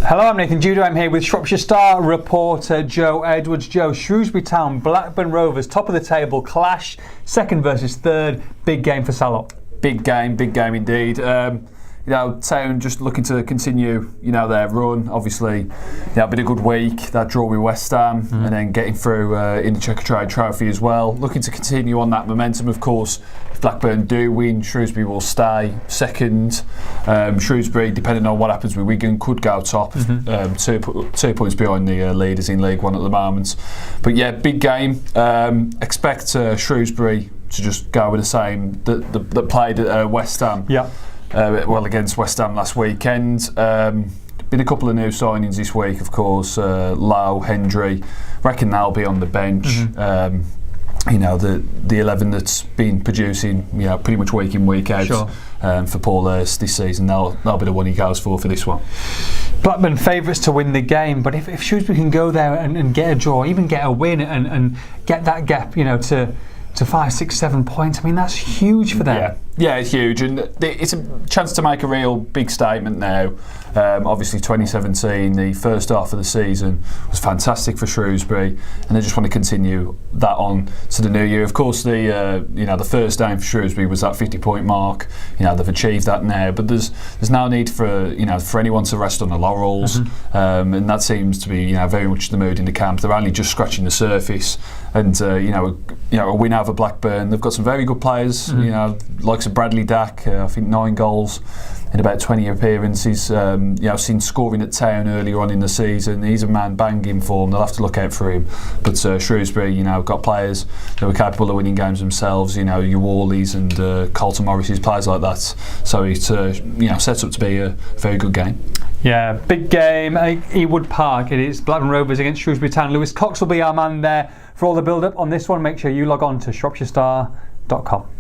Hello, I'm Nathan Judo. I'm here with Shropshire Star reporter Joe Edwards. Joe, Shrewsbury Town, Blackburn Rovers, top of the table clash, second versus third. Big game for Salop. Big game indeed. Town just looking to continue, their run. Obviously, been a good week. That draw with West Ham, and then getting through in the Checkatrade Trophy as well. Looking to continue on that momentum. Of course, if Blackburn do win, Shrewsbury will stay second. Shrewsbury, depending on what happens with Wigan, could go top. 2 points behind the leaders in League One at the moment. But yeah, big game. Expect Shrewsbury to just go with the same that played at West Ham. Yeah. Against West Ham last weekend. Been a couple of new signings this week, of course. Lau, Hendry, reckon they'll be on the bench. The 11 that's been producing, pretty much week in, week out. Sure. For Paul Hurst this season, they'll be the one he goes for this one. Blackburn favourites to win the game, but if Shrewsbury can go there and get a draw, even get a win and get that gap, to 5, 6, 7 points, that's huge for them. Yeah, it's huge, and it's a chance to make a real big statement now. Obviously 2017, the first half of the season was fantastic for Shrewsbury, and they just want to continue that on to the new year. Of course, the first aim for Shrewsbury was that 50-point mark. They've achieved that now, but there's no need for anyone to rest on the laurels, and that seems to be very much the mood in the camp. They're only just scratching the surface, and a win over Blackburn. They've got some very good players, likes of Bradley Dack, I think 9 goals in about 20 appearances. Seen scoring at Town earlier on in the season. He's a man banging form. They'll have to look out for him. But Shrewsbury, got players that were capable of winning games themselves. Your Worleys and Carlton Morrises, players like that. So it's set up to be a very good game. Yeah, big game. Ewood Park. It is Blackburn Rovers against Shrewsbury Town. Lewis Cox will be our man there for all the build-up on this one. Make sure you log on to shropshirestar.com.